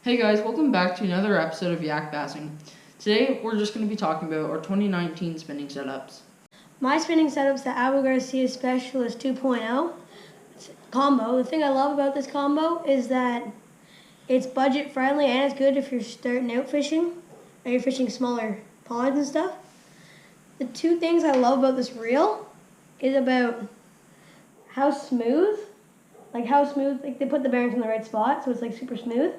Hey guys, welcome back to another episode of Yak Bassing. Today we're just going to be talking about our 2019 spinning setups. My spinning setup's the Abu Garcia Specialist 2.0 combo. The thing I love about this combo is that it's budget friendly and it's good if you're starting out fishing or you're fishing smaller ponds and stuff. The two things I love about this reel is about how smooth, like they put the bearings in the right spot, so it's like super smooth.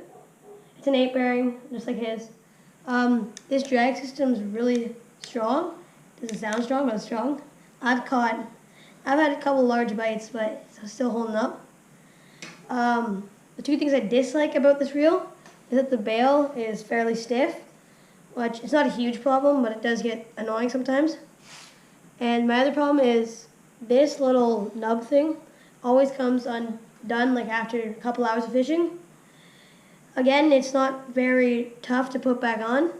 It's an 8 bearing, just like his. This drag system is really strong. Doesn't sound strong, but it's strong. I've had a couple large bites, but it's still holding up. The two things I dislike about this reel is that the bail is fairly stiff, which it's not a huge problem, but it does get annoying sometimes. And my other problem is this little nub thing always comes undone like after a couple hours of fishing. Again, it's not very tough to put back on,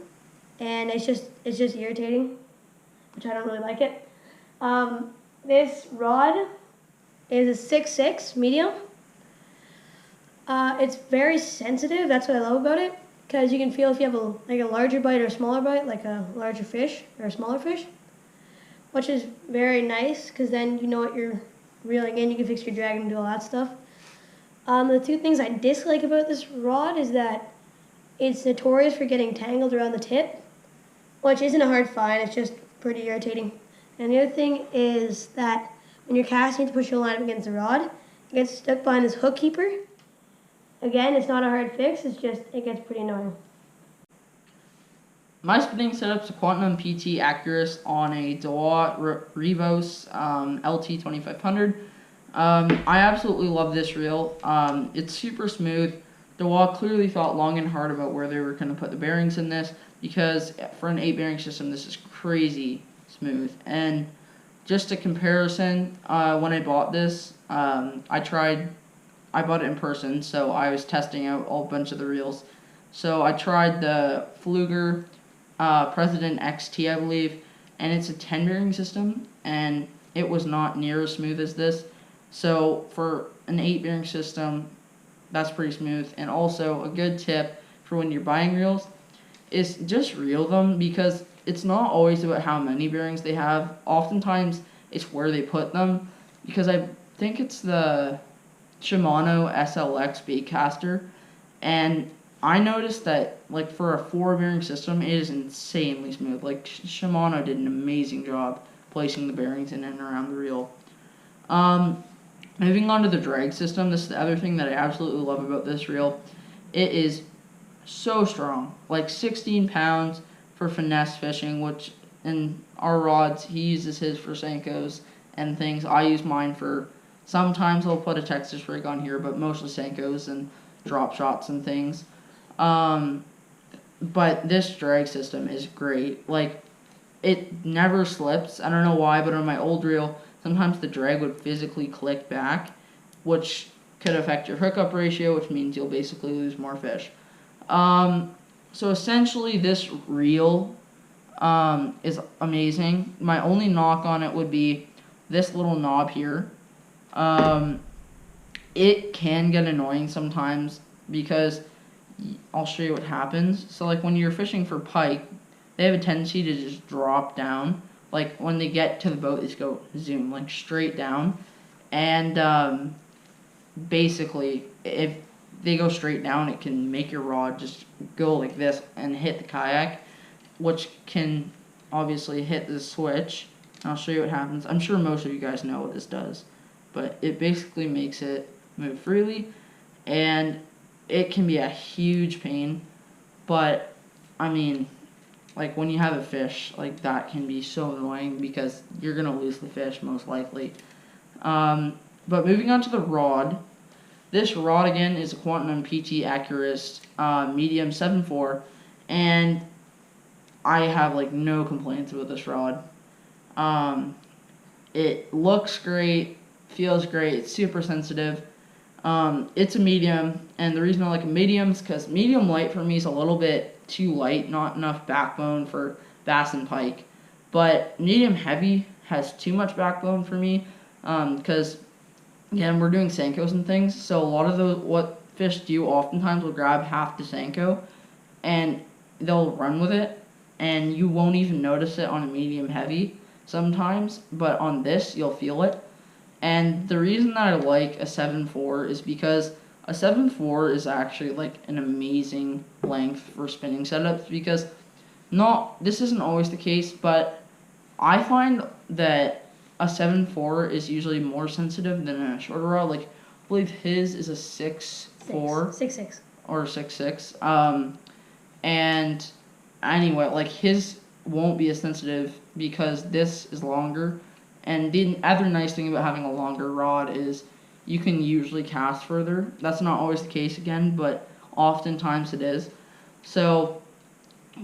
and it's just irritating, which I don't really like it. This rod is a 6.6 medium. It's very sensitive. That's what I love about it, because you can feel if you have a larger bite or a smaller bite, like a larger fish or a smaller fish, which is very nice, because then you know what you're reeling in. You can fix your drag and do all that stuff. The two things I dislike about this rod is that it's notorious for getting tangled around the tip, which isn't a hard find, it's just pretty irritating. And the other thing is that when you're casting to push your line up against the rod, it gets stuck behind this hook keeper. Again, it's not a hard fix, it's just, it gets pretty annoying. My spinning setup's a Quantum PT Accurus on a Daiwa Revos LT 2500. I absolutely love this reel. It's super smooth. Daiwa clearly thought long and hard about where they were going to put the bearings in this, because for an 8 bearing system this is crazy smooth. And just a comparison, when I bought this, I bought it in person, so I was testing out a bunch of the reels. So I tried the Pflueger President XT, I believe, and it's a 10 bearing system, and it was not near as smooth as this. So for an 8 bearing system, that's pretty smooth. And also a good tip for when you're buying reels is just reel them, because it's not always about how many bearings they have. Oftentimes it's where they put them, because I think it's the Shimano SLX baitcaster, and I noticed that like for a 4 bearing system it is insanely smooth. Like Shimano did an amazing job placing the bearings in and around the reel. Moving on to the drag system, this is the other thing that I absolutely love about this reel. It is so strong, like 16 pounds for finesse fishing, which in our rods, he uses his for Senkos and things. I use mine for, sometimes I'll put a Texas rig on here, but mostly Senkos and drop shots and things. But this drag system is great. Like, it never slips. I don't know why, but on my old reel, sometimes the drag would physically click back, which could affect your hookup ratio, which means you'll basically lose more fish. So essentially this reel is amazing. My only knock on it would be this little knob here. It can get annoying sometimes, because I'll show you what happens. So like when you're fishing for pike, they have a tendency to just drop down. Like when they get to the boat, they just go zoom, like straight down. And basically, if they go straight down, it can make your rod just go like this and hit the kayak, which can obviously hit the switch. I'll show you what happens. I'm sure most of you guys know what this does, but it basically makes it move freely, and it can be a huge pain. But I mean, like when you have a fish, like that can be so annoying, because you're gonna lose the fish most likely. But moving on to the rod, this rod again is a Quantum PT Accurus medium 7.4, and I have like no complaints with this rod. It looks great, feels great, it's super sensitive. It's a medium, and the reason I like a medium is because medium light for me is a little bit too light, not enough backbone for bass and pike. But medium heavy has too much backbone for me, because again, we're doing Senkos and things, so a lot of what fish do oftentimes will grab half the Senko and they'll run with it, and you won't even notice it on a medium heavy sometimes, but on this you'll feel it. And the reason that I like a 7.4 is because a 7.4 is actually like an amazing length for spinning setups, because this isn't always the case, but I find that a 7.4 is usually more sensitive than a shorter rod. Like, I believe his is a 6.4 6.6 or 6.6. And anyway, like his won't be as sensitive because this is longer. And the other nice thing about having a longer rod is you can usually cast further. That's not always the case again, but oftentimes it is. So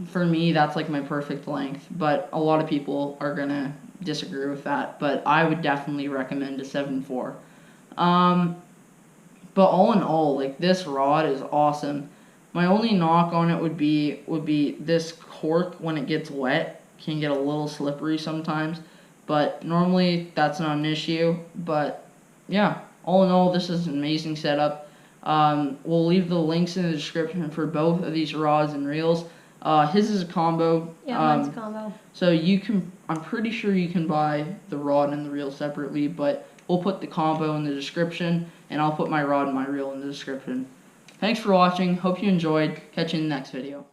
for me, that's like my perfect length, but a lot of people are gonna disagree with that. But I would definitely recommend a 7.4. But all in all, like, this rod is awesome. My only knock on it would be this cork when it gets wet can get a little slippery sometimes, but normally that's not an issue. But yeah, all in all, this is an amazing setup. We'll leave the links in the description for both of these rods and reels. His is a combo. Yeah, mine's a combo. So I'm pretty sure you can buy the rod and the reel separately, but we'll put the combo in the description, and I'll put my rod and my reel in the description. Thanks for watching. Hope you enjoyed. Catch you in the next video.